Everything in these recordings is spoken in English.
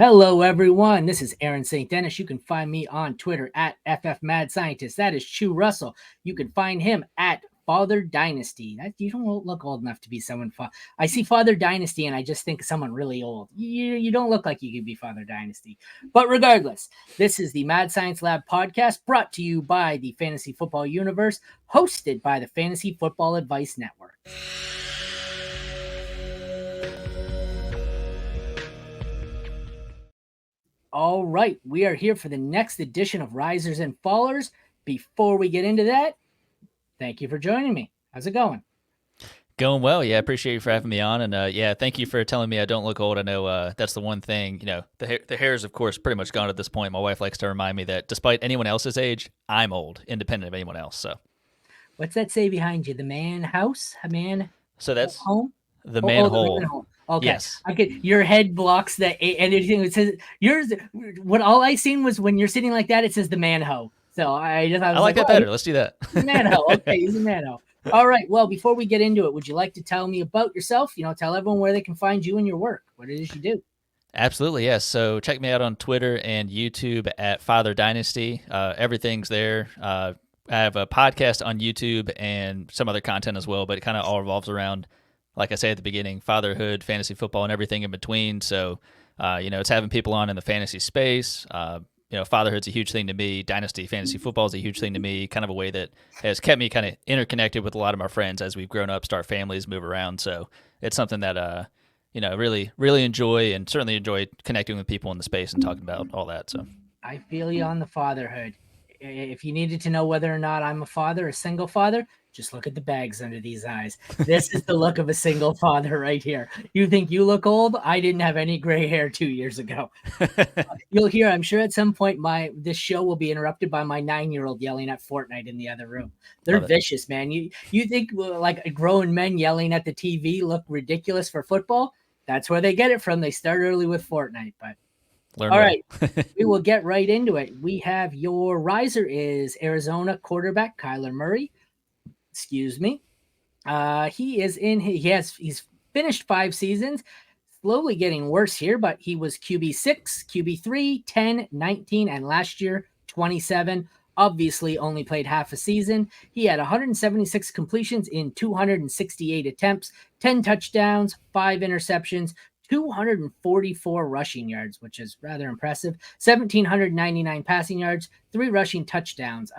Hello, everyone. This is Aaron St. Denis. You can find me on Twitter at FFMadScientist. That is Chew Russell. You can find him at Father Dynasty. You don't look old enough to be someone. I see Father Dynasty and I just think of someone really old. You don't look like you could be Father Dynasty. But regardless, this is the Mad Science Lab podcast brought to you by the Fantasy Football Universe, hosted by the Fantasy Football Advice Network. All right, we are here for the next edition of Risers and Fallers. Before we get into that, thank you for joining me. How's it going? Going well. Yeah, appreciate you for having me on. And yeah, thank you for telling me I don't look old. I know that's the one thing, the hair is, of course, pretty much gone at this point. My wife likes to remind me that despite anyone else's age, I'm old, independent of anyone else. So what's that say behind you? The man house? A man So that's home? the manhole. The manhole. Okay. Yes. I could. Your head blocks that and anything. It says yours. What all I seen was when you're sitting like that, it says the manho. So I like that better. Let's do that. Manho. Okay, he's a manho. All right. Well, before we get into it, would you like to tell me about yourself? Tell everyone where they can find you and your work, what it is you do. Absolutely, yes. So check me out on Twitter and YouTube at Father Dynasty. Everything's there. I have a podcast on YouTube and some other content as well, but it kind of all revolves around, like I said at the beginning, fatherhood, fantasy football, and everything in between. So, it's having people on in the fantasy space. Fatherhood's a huge thing to me. Dynasty fantasy football is a huge thing to me, kind of a way that has kept me kind of interconnected with a lot of my friends as we've grown up, start families, move around. So it's something that, really, really enjoy, and certainly enjoy connecting with people in the space and talking about all that. So I feel you on the fatherhood. If you needed to know whether or not I'm a single father, just look at the bags under these eyes. This is the look of a single father right here. You think you look old? I didn't have any gray hair 2 years ago. You'll hear, I'm sure at some point, this show will be interrupted by my 9-year-old yelling at Fortnite in the other room. They're vicious, man. You think like grown men yelling at the TV look ridiculous for football? That's where they get it from. They start early with Fortnite, but all right, we will get right into it. We have your riser is Arizona quarterback Kyler Murray. Excuse me. He's finished 5 seasons, slowly getting worse here, but he was QB6, QB3, 10, 19, and last year 27. Obviously only played half a season. He had 176 completions in 268 attempts, 10 touchdowns, 5 interceptions, 244 rushing yards, which is rather impressive, 1,799 passing yards, 3 rushing touchdowns.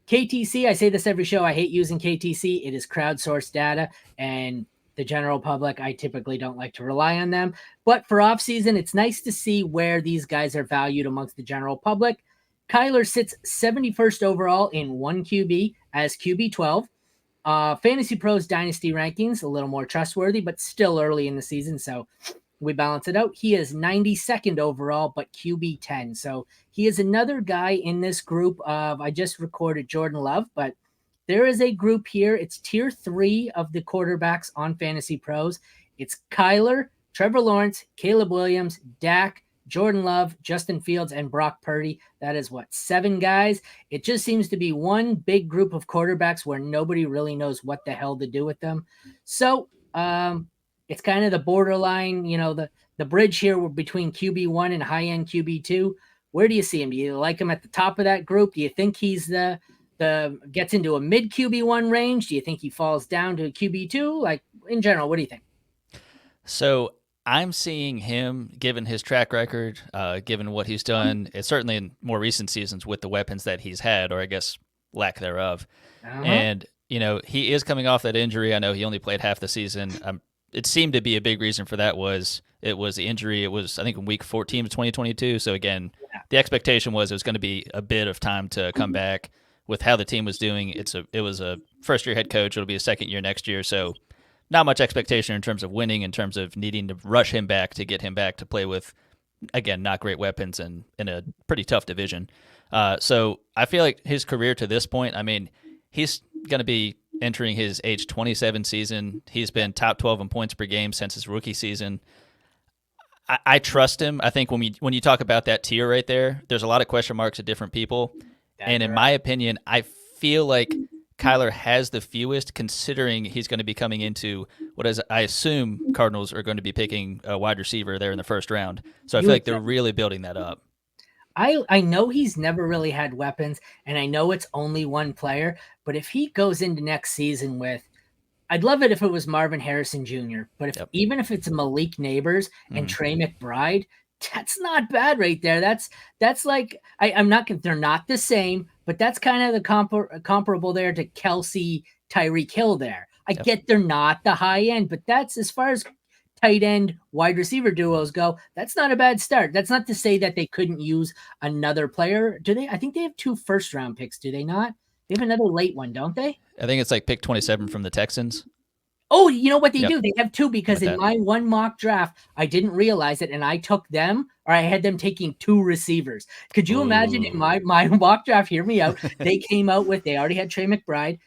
KTC, I say this every show, I hate using KTC. It is crowdsourced data, and the general public, I typically don't like to rely on them. But for offseason, it's nice to see where these guys are valued amongst the general public. Kyler sits 71st overall in 1QB as QB12. Fantasy Pros Dynasty rankings, a little more trustworthy, but still early in the season, so we balance it out. He is 92nd overall, but QB 10. So he is another guy in this group of, I just recorded Jordan Love, but there is a group here. It's tier 3 of the quarterbacks on Fantasy Pros. It's Kyler, Trevor Lawrence, Caleb Williams, Dak, Jordan Love, Justin Fields, and Brock Purdy. That is 7 guys. It just seems to be one big group of quarterbacks where nobody really knows what the hell to do with them. So it's kind of the borderline, the bridge here between QB1 and high-end QB2. Where do you see him? Do you like him at the top of that group? Do you think he's the gets into a mid QB1 range? Do you think he falls down to a QB2? Like, in general, what do you think? So I'm seeing him, given his track record, given what he's done, it's certainly in more recent seasons with the weapons that he's had, or I guess lack thereof. And, he is coming off that injury. I know he only played half the season. It seemed to be a big reason for that was the injury. It was, I think, in week 14 of 2022. So, again, the expectation was it was going to be a bit of time to come back with how the team was doing. It was a first-year head coach. It'll be a second year next year. So, not much expectation in terms of winning, in terms of needing to rush him back to get him back to play with, again, not great weapons and in a pretty tough division. So I feel like his career to this point, I mean, he's going to be entering his age 27 season. He's been top 12 in points per game since his rookie season. I trust him. I think when you talk about that tier right there, there's a lot of question marks at different people. And in my opinion, I feel like Kyler has the fewest, considering he's going to be coming into what is I assume Cardinals are going to be picking a wide receiver there in the first round. So I You feel would like they're really building that up. I know he's never really had weapons, and I know it's only one player, but if he goes into next season with, I'd love it if it was Marvin Harrison Jr., but Yep. even if it's Malik Neighbors and Trey McBride, that's not bad right there. That's like I'm not they're not the same, but that's kind of the comparable there to Kelsey, Tyreek Hill there. I Yep. get they're not the high end, but that's as far as tight end wide receiver duos go. That's not a bad start. That's not to say that they couldn't use another player. Do they? I think they have 2 first-round picks, do they not? They have another late one, don't they? I think it's like pick 27 from the Texans. Oh, you know what they Yep. do? They have 2 because in my one mock draft, I didn't realize it, and I took them, or I had them taking 2 receivers. Could you imagine in my mock draft, hear me out, they came out with, they already had Trey McBride,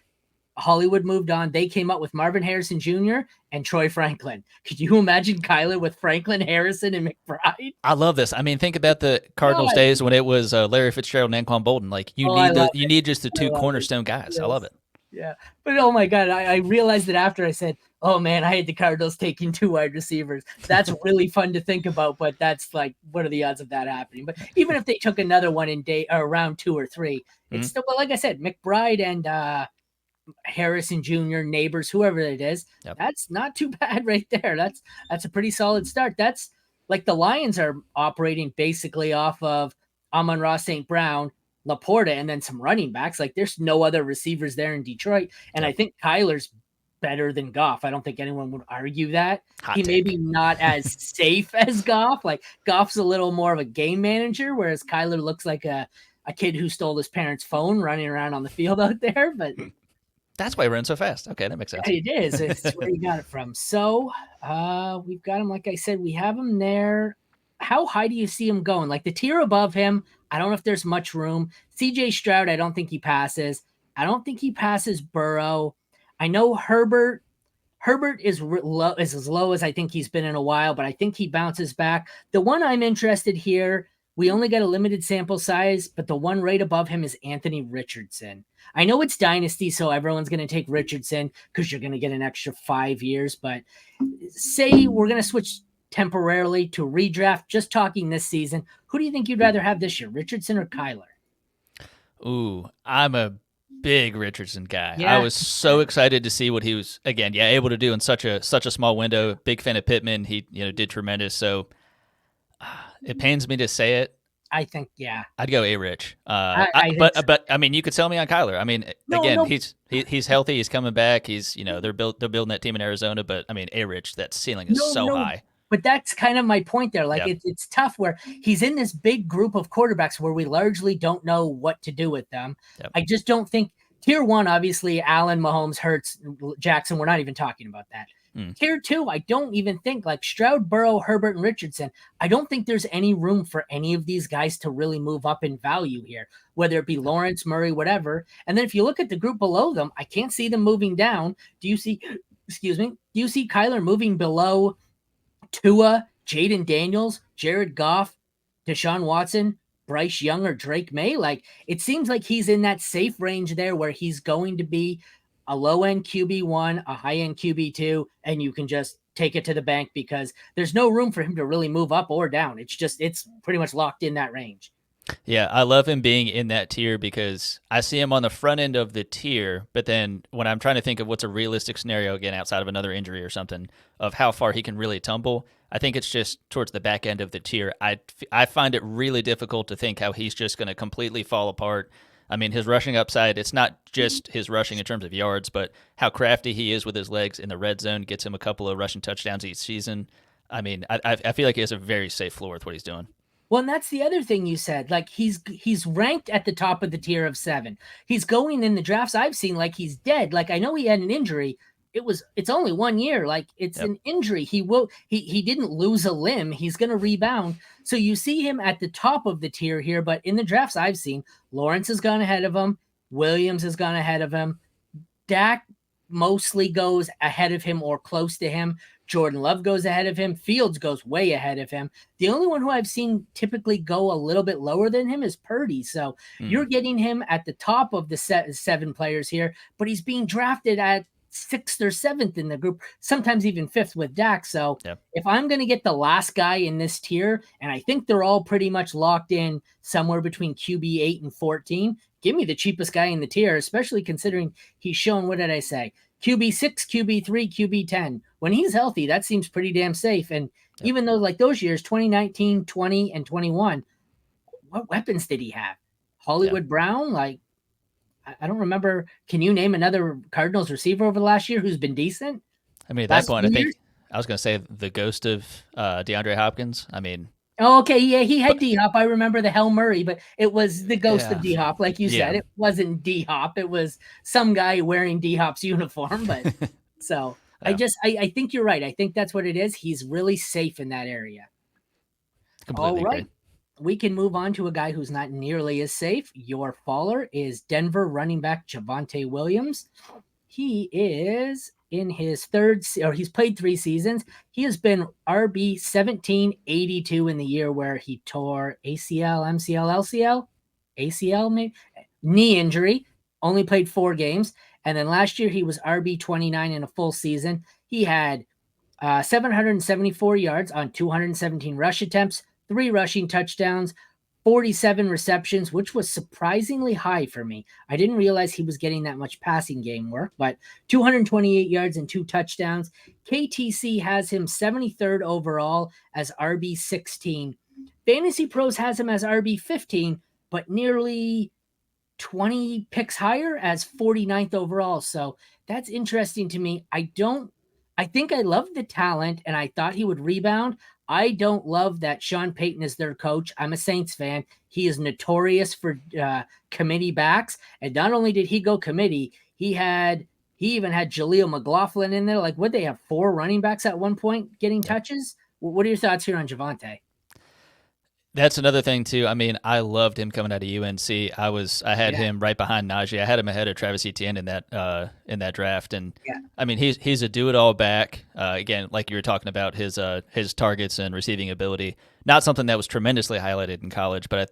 Hollywood moved on. They came up with Marvin Harrison Jr. and Troy Franklin. Could you imagine Kyler with Franklin, Harrison, and McBride? I love this. I mean, think about the Cardinals days when it was Larry Fitzgerald and Anquan Bolden. Like you need just the 2 cornerstone guys. Yes. I love it. Yeah, but oh my God, I realized it after I said, "Oh man, I had the Cardinals taking 2 wide receivers." That's really fun to think about, but that's like, what are the odds of that happening? But even if they took another one in round 2 or 3, it's still, well, like I said, McBride and Harrison Jr., Neighbors, whoever it is, that's not too bad right there. That's a pretty solid start. That's like the Lions are operating basically off of Amon-Ra St. Brown, Laporta, and then some running backs. Like there's no other receivers there in Detroit. And I think Kyler's better than Goff. I don't think anyone would argue that. He may be not as safe as Goff. Like Goff's a little more of a game manager, whereas Kyler looks like a kid who stole his parents' phone running around on the field out there. But that's why he runs so fast. Okay, that makes sense. It is. It's where you got it from. So we've got him, like I said, we have him there. How high do you see him going? Like the tier above him, I don't know if there's much room. CJ Stroud, I don't think he passes. I don't think he passes Burrow. I know Herbert is as low as I think he's been in a while, but I think he bounces back. The one I'm interested here, we only got a limited sample size, but the one right above him is Anthony Richardson. I know it's Dynasty, so everyone's going to take Richardson because you're going to get an extra 5 years. But say we're going to switch temporarily to redraft, just talking this season. Who do you think you'd rather have this year, Richardson or Kyler? Ooh, I'm a big Richardson guy. Yeah. I was so excited to see what he was, again, able to do in such a small window. Big fan of Pittman. He did tremendous. So it pains me to say it. I think, I'd go A-Rich. But I mean, you could sell me on Kyler. I mean, he's healthy. He's coming back. He's, they're building that team in Arizona. But I mean, A-Rich, that ceiling is so high. But that's kind of my point there. Like it's tough where he's in this big group of quarterbacks where we largely don't know what to do with them. I just don't think tier 1, obviously, Allen, Mahomes, Hurts, Jackson. We're not even talking about that. Tier 2, I don't even think, like Stroud, Burrow, Herbert, and Richardson, I don't think there's any room for any of these guys to really move up in value here, whether it be Lawrence, Murray, whatever. And then if you look at the group below them, I can't see them moving down. Do you see Kyler moving below Tua, Jaden Daniels, Jared Goff, Deshaun Watson, Bryce Young, or Drake May? Like, it seems like he's in that safe range there where he's going to be a low-end QB1, a high-end QB2, and you can just take it to the bank because there's no room for him to really move up or down. It's pretty much locked in that range. Yeah, I love him being in that tier because I see him on the front end of the tier, but then when I'm trying to think of what's a realistic scenario, again, outside of another injury or something, of how far he can really tumble, I think it's just towards the back end of the tier. I find it really difficult to think how he's just going to completely fall apart. I mean, his rushing upside, it's not just his rushing in terms of yards, but how crafty he is with his legs in the red zone, gets him a couple of rushing touchdowns each season. I mean, I feel like he has a very safe floor with what he's doing. Well, and that's the other thing you said. Like, he's ranked at the top of the tier of 7. He's going in the drafts I've seen like he's dead. Like, I know he had an injury. It's only 1 year. Like, it's an injury. He didn't lose a limb. He's going to rebound. So you see him at the top of the tier here, but in the drafts I've seen, Lawrence has gone ahead of him. Williams has gone ahead of him. Dak mostly goes ahead of him or close to him. Jordan Love goes ahead of him. Fields goes way ahead of him. The only one who I've seen typically go a little bit lower than him is Purdy. So you're getting him at the top of the 7 players here, but he's being drafted at 6th or 7th in the group, sometimes even 5th with Dak. So Yep. if I'm going to get the last guy in this tier, and I think they're all pretty much locked in somewhere between QB 8 and 14, give me the cheapest guy in the tier, especially considering he's shown, what did I say? QB 6, QB 3, QB 10. When he's healthy, that seems pretty damn safe. And Yep. even though like those years, 2019, 20, and 21, what weapons did he have? Hollywood Brown? Like, I don't remember. Can you name another Cardinals receiver over the last year who's been decent? I mean, at that Last point, few I think years? I was going to say the ghost of DeAndre Hopkins. I mean, Oh, okay, yeah, he had but D Hop. I remember the Hell Murray, but it was the ghost of yeah, D Hop, like you yeah, said. It wasn't D Hop. It was some guy wearing D Hop's uniform. But so yeah, I think you're right. I think that's what it is. He's really safe in that area. All completely agree. right. We can move on to a guy who's not nearly as safe. Your faller is Denver running back Javonte Williams. He is in his he's played 3 seasons. He has been RB 1782 in the year where he tore ACL, MCL, LCL, ACL, maybe knee injury, only played 4 games. And then last year he was RB 29 in a full season. He had 774 yards on 217 rush attempts, 3 rushing touchdowns, 47 receptions, which was surprisingly high for me. I didn't realize he was getting that much passing game work, but 228 yards and 2 touchdowns. KTC has him 73rd overall as RB 16. Fantasy Pros has him as RB 15, but nearly 20 picks higher as 49th overall. So that's interesting to me. I think I love the talent and I thought he would rebound. I don't love that Sean Payton is their coach. I'm a Saints fan. He is notorious for committee backs. And not only did he go committee, he even had Jaleel McLaughlin in there. Like, would they have 4 running backs at one point getting touches? What are your thoughts here on Javonte? That's another thing too. I mean, I loved him coming out of UNC. I had him right behind Najee. I had him ahead of Travis Etienne in that draft. And I mean, he's a do it all back. Again, like you were talking about his targets and receiving ability. Not something that was tremendously highlighted in college, but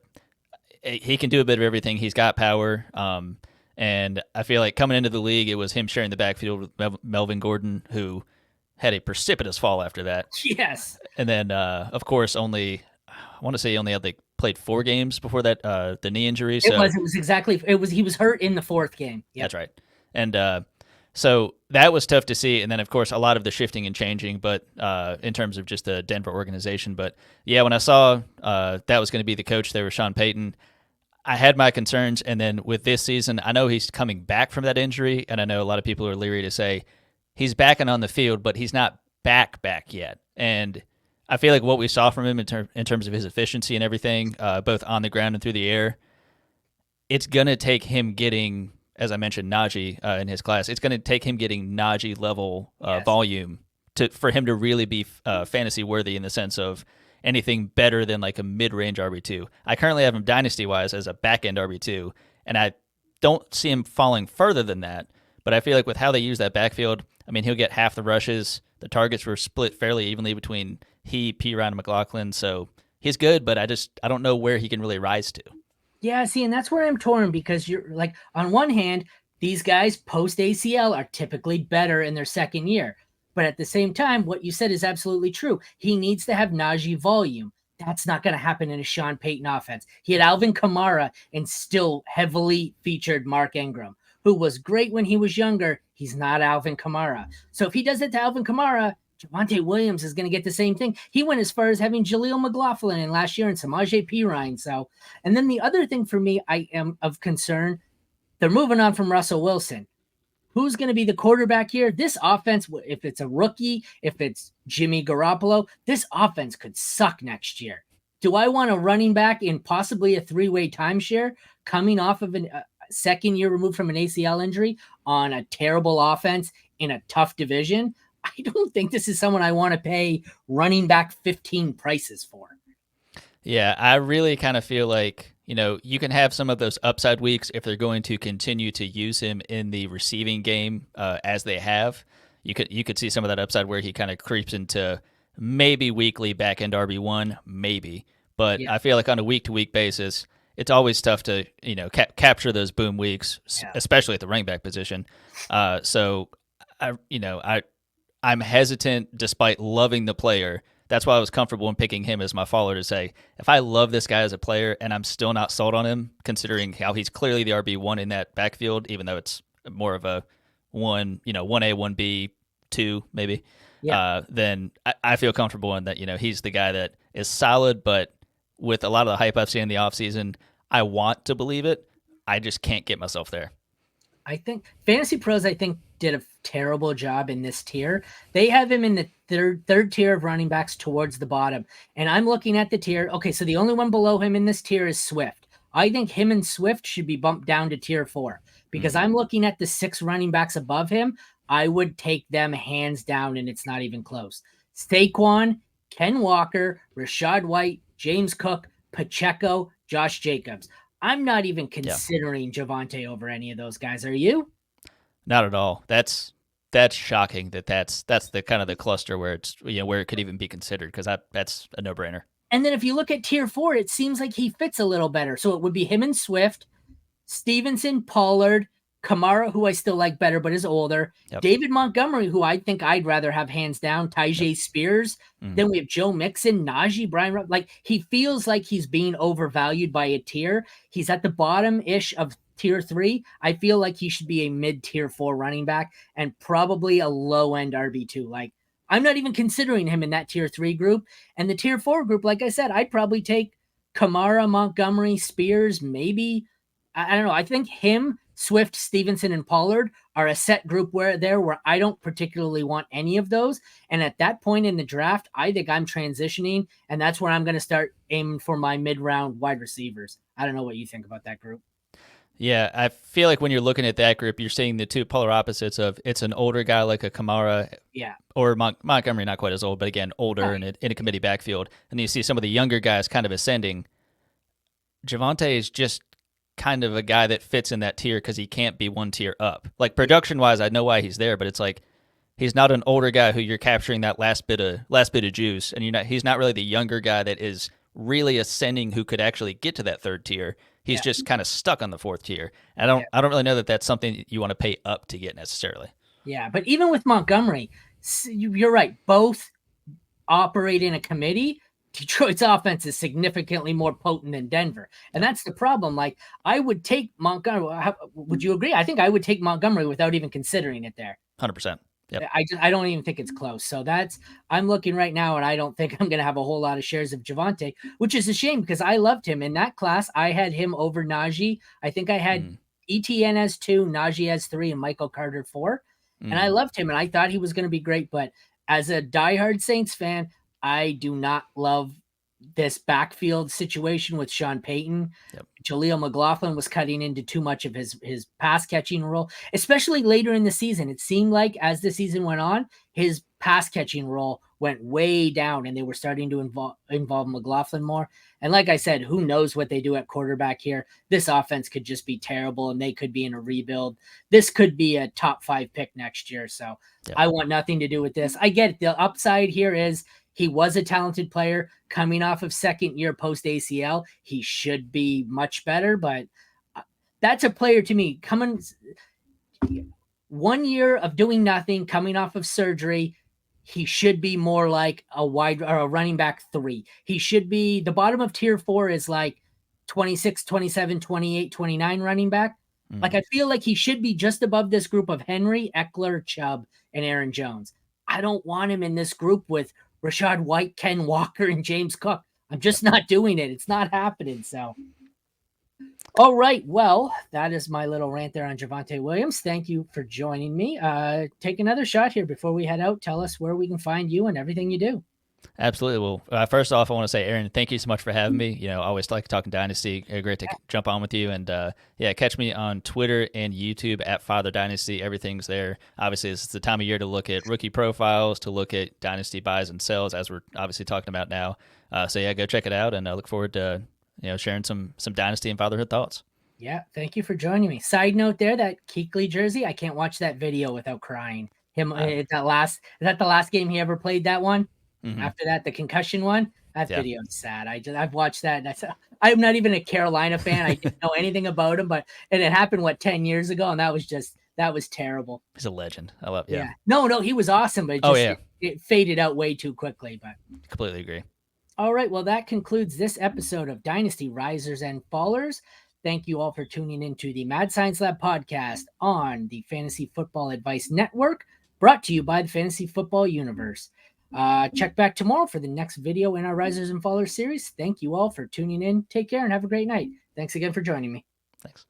he can do a bit of everything. He's got power. And I feel like coming into the league, it was him sharing the backfield with Melvin Gordon, who had a precipitous fall after that. Yes. And then, of course, I want to say he only had played 4 games before that the knee injury. So he was hurt in the 4th game. Yep. That's right. And so that was tough to see. And then of course a lot of the shifting and changing, but in terms of just the Denver organization. But yeah, when I saw that was going to be the coach there with Sean Payton, I had my concerns. And then with this season, I know he's coming back from that injury, and I know a lot of people are leery to say he's back and on the field, but he's not back yet. And I feel like what we saw from him in terms of his efficiency and everything, both on the ground and through the air, it's going to take him getting, as I mentioned, Najee in his class, it's going to take him getting Najee level volume for him to really be fantasy worthy in the sense of anything better than like a mid-range RB2. I currently have him dynasty-wise as a back-end RB2, and I don't see him falling further than that. But I feel like with how they use that backfield, I mean, he'll get half the rushes. The targets were split fairly evenly between Perine, and McLaughlin. So he's good, but I don't know where he can really rise to. Yeah, see, and that's where I'm torn because you're like, on one hand, these guys post ACL are typically better in their second year. But at the same time, what you said is absolutely true. He needs to have Najee volume. That's not going to happen in a Sean Payton offense. He had Alvin Kamara and still heavily featured Mark Ingram, who was great when he was younger. He's not Alvin Kamara. So if he does it to Alvin Kamara, Javonte Williams is going to get the same thing. He went as far as having Jaleel McLaughlin in last year and Samaje Perine. So, and then the other thing for me, I am of concern. They're moving on from Russell Wilson. Who's going to be the quarterback here? This offense, if it's a rookie, if it's Jimmy Garoppolo, this offense could suck next year. Do I want a running back in possibly a 3-way timeshare coming off of a second year removed from an ACL injury on a terrible offense in a tough division? I don't think this is someone I want to pay running back 15 prices for. Yeah, I really kind of feel like, you can have some of those upside weeks if they're going to continue to use him in the receiving game as they have. You could see some of that upside where he kind of creeps into maybe weekly back end RB1, maybe. But I feel like on a week-to-week basis, it's always tough to capture those boom weeks, especially at the running back position. So I'm hesitant despite loving the player. That's why I was comfortable in picking him as my follower to say, if I love this guy as a player and I'm still not sold on him, considering how he's clearly the RB1 in that backfield, even though it's more of a 1A, 1B, 2 maybe, Yeah. then I feel comfortable in that, he's the guy that is solid, but with a lot of the hype I've seen in the offseason, I want to believe it. I just can't get myself there. I think Fantasy Pros, did a terrible job in this tier. They have him in the third tier of running backs towards the bottom. And I'm looking at the tier. Okay, so the only one below him in this tier is Swift. I think him and Swift should be bumped down to tier 4 because I'm looking at the 6 running backs above him. I would take them hands down, and it's not even close. Saquon, Ken Walker, Rashad White, James Cook, Pacheco, Josh Jacobs. I'm not even considering Javonte over any of those guys. Are you? Not at all. That's shocking that's the kind of the cluster where it's where it could even be considered, because that's a no-brainer. And then if you look at tier 4, it seems like he fits a little better. So it would be him and Swift, Stevenson, Pollard, Kamara, who I still like better but is older, David Montgomery, who I think I'd rather have hands down, Tyjae Spears. Then we have Joe Mixon, Najee, Brian. Like, he feels like he's being overvalued by a tier. He's at the bottom-ish of tier 3. I feel like he should be a mid-tier 4 running back and probably a low-end RB2. Like, I'm not even considering him in that tier 3 group. And the tier 4 group, like I said, I'd probably take Kamara, Montgomery, Spears, maybe. I don't know. I think him, Swift, Stevenson, and Pollard are a set group where I don't particularly want any of those. And at that point in the draft, I think I'm transitioning, and that's where I'm going to start aiming for my mid-round wide receivers. I don't know what you think about that group. Yeah, I feel like when you're looking at that group, you're seeing the two polar opposites of it's an older guy like a Kamara, or Montgomery, not quite as old, but again, older in a committee backfield. And then you see some of the younger guys kind of ascending. Javonte is just kind of a guy that fits in that tier because he can't be one tier up. Like, production-wise, I know why he's there, but it's like he's not an older guy who you're capturing that last bit of juice, and he's not really the younger guy that is really ascending who could actually get to that third tier. He's just kind of stuck on the fourth tier. And I don't really know that that's something you want to pay up to get necessarily. Yeah, but even with Montgomery, you're right. Both operate in a committee. Detroit's offense is significantly more potent than Denver. And that's the problem. Like, I would take Montgomery. Would you agree? I think I would take Montgomery without even considering it there. 100%. Yep. I don't even think it's close. So I'm looking right now, and I don't think I'm going to have a whole lot of shares of Javonte, which is a shame because I loved him in that class. I had him over Najee. I think I had ETN as 2, Najee as 3, and Michael Carter 4. And I loved him, and I thought he was going to be great. But as a diehard Saints fan, I do not love this backfield situation with Sean Payton. Jaleel McLaughlin was cutting into too much of his pass catching role, especially later in the season. It seemed like as the season went on, his pass catching role went way down, and they were starting to involve McLaughlin more. And like I said, who knows what they do at quarterback here? This offense could just be terrible, and they could be in a rebuild. This could be a top 5 pick next year. So I want nothing to do with this. I get it. The upside here is he was a talented player coming off of second year post ACL. He should be much better, but that's a player to me coming 1 year of doing nothing, coming off of surgery. He should be more like a running back 3. He should be the bottom of tier 4 is like 26, 27, 28, 29 running back. Like, I feel like he should be just above this group of Henry, Eckler, Chubb, and Aaron Jones. I don't want him in this group with Rashad White, Ken Walker, and James Cook. I'm just not doing it. It's not happening. So, all right. Well, that is my little rant there on Javonte Williams. Thank you for joining me. Take another shot here before we head out. Tell us where we can find you and everything you do. Absolutely. Well, first off, I want to say, Aaron, thank you so much for having me. I always like talking Dynasty. Great to jump on with you. And catch me on Twitter and YouTube at Father Dynasty. Everything's there. Obviously, this is the time of year to look at rookie profiles, to look at Dynasty buys and sells, as we're obviously talking about now. Go check it out. And I look forward to sharing some Dynasty and fatherhood thoughts. Yeah, thank you for joining me. Side note there, that Kuechly jersey, I can't watch that video without crying. Is that the last game he ever played, that one? Mm-hmm. After that, the concussion one, that video is sad. I've watched that, and I'm not even a Carolina fan. I didn't know anything about him, and it happened 10 years ago, and that was just That was terrible. He's a legend. I love. Yeah. No, he was awesome, but it faded out way too quickly. But completely agree. All right. Well, that concludes this episode of Dynasty Risers and Fallers. Thank you all for tuning into the Mad Science Lab podcast on the Fantasy Football Advice Network, brought to you by the Fantasy Football Universe. Check back tomorrow for the next video in our Risers and Fallers series. Thank you all for tuning in. Take care and have a great night. Thanks again for joining me. Thanks.